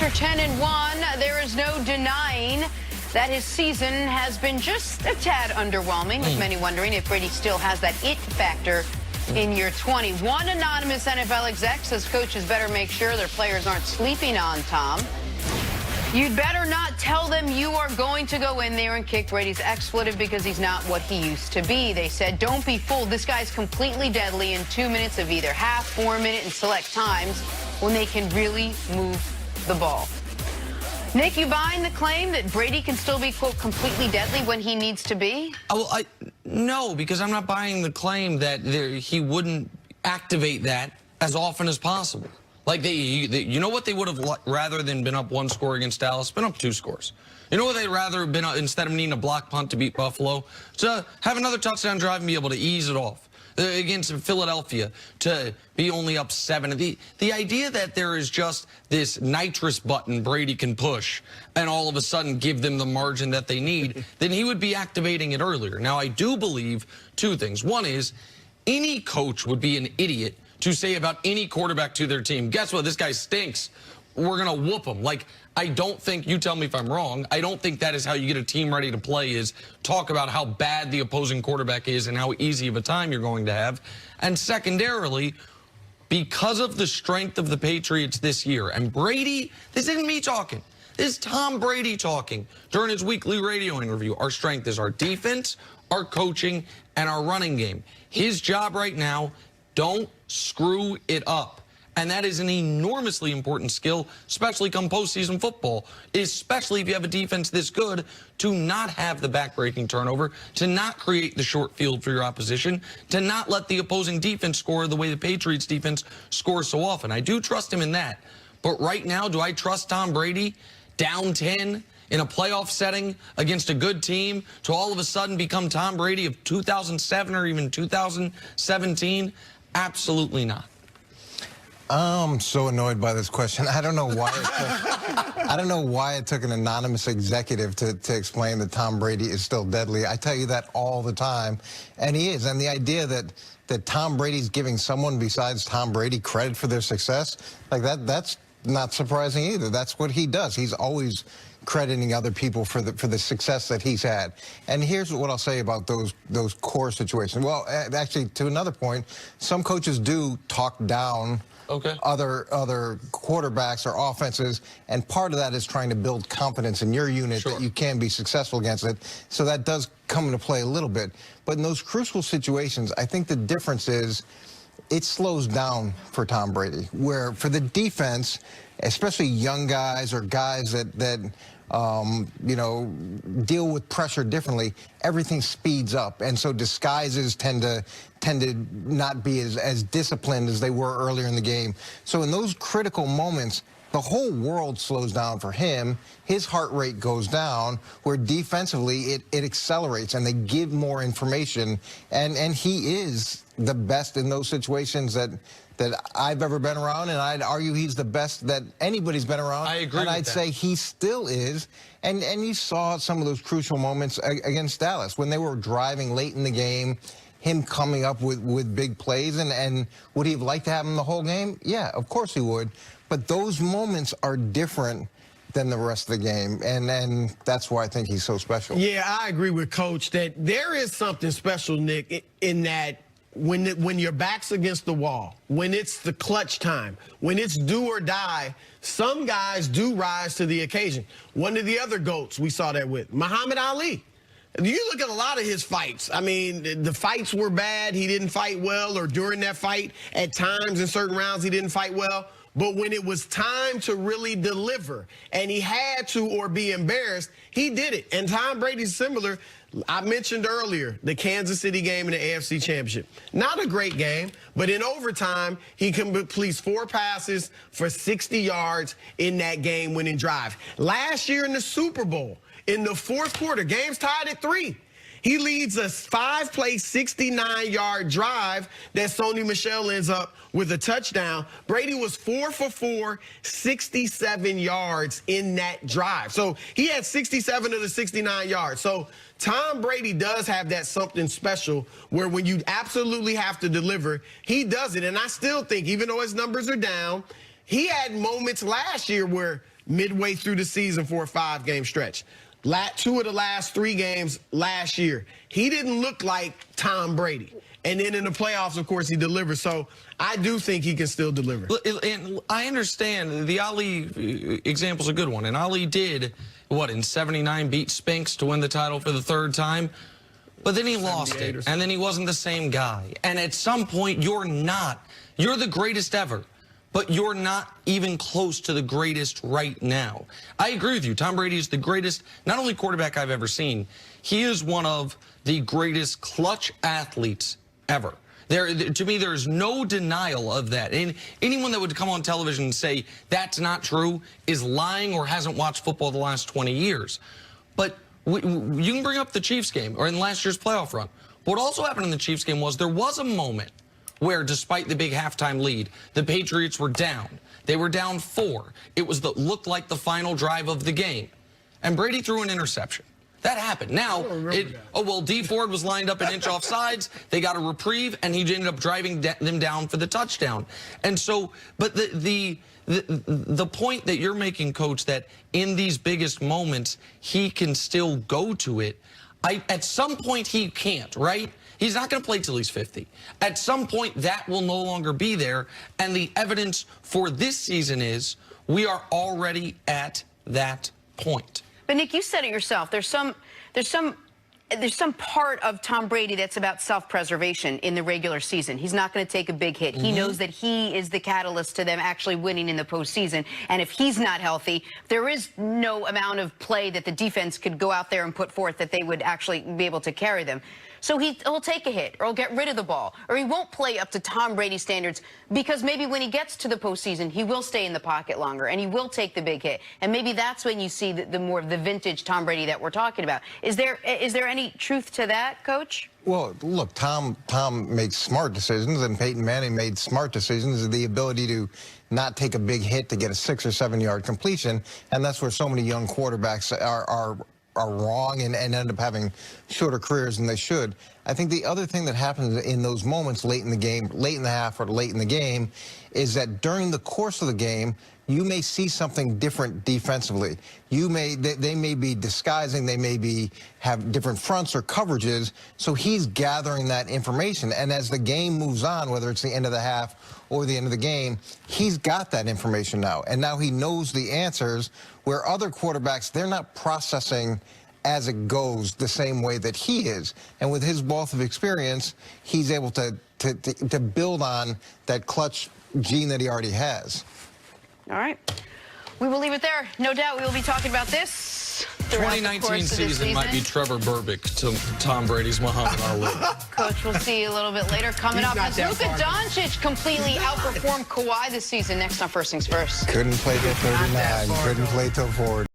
Bucs are 10-1. There is no denying that his season has been just a tad underwhelming, with many wondering if Brady still has that it factor in year 20. One anonymous NFL exec says coaches better make sure their players aren't sleeping on Tom. You'd better not tell them you are going to go in there and kick Brady's expletive because he's not what he used to be. They said, don't be fooled. This guy's completely deadly in 2 minutes of either half, 4 minute, and select times when they can really move the ball. Nick, you buying the claim that Brady can still be, quote, completely deadly when he needs to be? No, because I'm not buying the claim that he wouldn't activate that as often as possible. Like, you know what they would have rather than been up 1 score against Dallas? Been up 2 scores. You know what they'd rather have been, instead of needing a block punt to beat Buffalo? To have another touchdown drive and be able to ease it off. Against Philadelphia, to be only up 7. The idea that there is just this nitrous button Brady can push and all of a sudden give them the margin that they need, then he would be activating it earlier. Now, I do believe 2 things. One is, any coach would be an idiot to say about any quarterback to their team, guess what, this guy stinks. We're going to whoop him. Like, I don't think, you tell me if I'm wrong, I don't think that is how you get a team ready to play, is talk about how bad the opposing quarterback is and how easy of a time you're going to have. And secondarily, because of the strength of the Patriots this year, and Brady, this isn't me talking, this is Tom Brady talking during his weekly radio interview. Our strength is our defense, our coaching, and our running game. His job right now, don't screw it up. And that is an enormously important skill, especially come postseason football, especially if you have a defense this good, to not have the backbreaking turnover, to not create the short field for your opposition, to not let the opposing defense score the way the Patriots defense scores so often. I do trust him in that. But right now, do I trust Tom Brady down 10 in a playoff setting against a good team to all of a sudden become Tom Brady of 2007 or even 2017? Absolutely not. I'm so annoyed by this question. I don't know why it took an anonymous executive to explain that Tom Brady is still deadly. I tell you that all the time, and he is. And the idea that Tom Brady's giving someone besides Tom Brady credit for their success, like that's not surprising either. That's what he does. He's always crediting other people for the success that he's had. And here's what I'll say about those core situations. Well, actually, to another point, some coaches do talk down other quarterbacks or offenses, and part of that is trying to build confidence in your unit that you can be successful against it. So that does come into play a little bit. But in those crucial situations, I think the difference is it slows down for Tom Brady, where for the defense, especially young guys or guys that you know, deal with pressure differently, everything speeds up. And so disguises tend to not be as disciplined as they were earlier in the game. So in those critical moments, the whole world slows down for him. His heart rate goes down, where defensively it accelerates and they give more information. And he is the best in those situations that I've ever been around, and I'd argue he's the best that anybody's been around. I agree and with I'd that. say he still is. And you saw some of those crucial moments against Dallas when they were driving late in the game, him coming up with big plays. And would he have liked to have him the whole game? Yeah, of course he would. But those moments are different than the rest of the game, and that's why I think he's so special. Yeah, I agree with Coach that there is something special, Nick, in that when your back's against the wall, when it's the clutch time, when it's do or die, some guys do rise to the occasion. One of the other GOATs we saw that with, Muhammad Ali. You look at a lot of his fights. I mean, the fights were bad. He didn't fight well, or during that fight, at times in certain rounds, he didn't fight well. But when it was time to really deliver, and he had to or be embarrassed, he did it. And Tom Brady's similar. I mentioned earlier the Kansas City game in the AFC Championship. Not a great game, but in overtime, he completes 4 passes for 60 yards in that game-winning drive. Last year in the Super Bowl, in the 4th quarter, game's tied at 3. He leads a 5-play, 69-yard drive that Sony Michel ends up with a touchdown. Brady was 4 for 4, 67 yards in that drive. So he had 67 of the 69 yards. So Tom Brady does have that something special where when you absolutely have to deliver, he does it. And I still think, even though his numbers are down, he had moments last year where midway through the season for a 5-game stretch. 2 of the last 3 games last year, he didn't look like Tom Brady. And then in the playoffs, of course, he delivers. So I do think he can still deliver. And I understand the Ali example's a good one. And Ali did, what, in 79 beat Spinks to win the title for the 3rd time? But then he lost it, and then he wasn't the same guy. And at some point, you're the greatest ever, but you're not even close to the greatest right now. I agree with you. Tom Brady is the greatest, not only quarterback I've ever seen, he is one of the greatest clutch athletes ever. To me, there's no denial of that. And anyone that would come on television and say that's not true is lying or hasn't watched football the last 20 years. But you can bring up the Chiefs game or in last year's playoff run. What also happened in the Chiefs game was there was a moment where, despite the big halftime lead, the Patriots were down. They were down 4. It looked like the final drive of the game. And Brady threw an interception. That happened. Now, D Ford was lined up an inch off sides. They got a reprieve, and he ended up driving them down for the touchdown. And so, but the point that you're making, Coach, that in these biggest moments, he can still go to it. At some point, he can't, right? He's not going to play till he's 50. At some point, that will no longer be there. And the evidence for this season is we are already at that point. But Nick, you said it yourself. There's some part of Tom Brady that's about self-preservation in the regular season. He's not going to take a big hit. He knows that he is the catalyst to them actually winning in the postseason. And if he's not healthy, there is no amount of play that the defense could go out there and put forth that they would actually be able to carry them. So he'll take a hit, or he'll get rid of the ball, or he won't play up to Tom Brady standards, because maybe when he gets to the postseason, he will stay in the pocket longer, and he will take the big hit. And maybe that's when you see the more of the vintage Tom Brady that we're talking about. Is there any truth to that, Coach? Well, look, Tom makes smart decisions, and Peyton Manning made smart decisions. The ability to not take a big hit to get a 6 or 7 yard completion, and that's where so many young quarterbacks are wrong and end up having shorter careers than they should. I think the other thing that happens in those moments late in the game, late in the half or late in the game, is that during the course of the game, you may see something different defensively. They may be disguising, they may have different fronts or coverages, so he's gathering that information. And as the game moves on, whether it's the end of the half or the end of the game, he's got that information now. And now he knows the answers, where other quarterbacks, they're not processing as it goes the same way that he is. And with his wealth of experience, he's able to build on that clutch gene that he already has. All right. We will leave it there. No doubt we will be talking about this. 2019 season might be Trevor Burbick to Tom Brady's Muhammad Ali. Coach, we'll see you a little bit later. Coming up, has Luka Doncic completely outperformed Kawhi this season? Next on First Things First. Couldn't play till 39. Couldn't play till 40.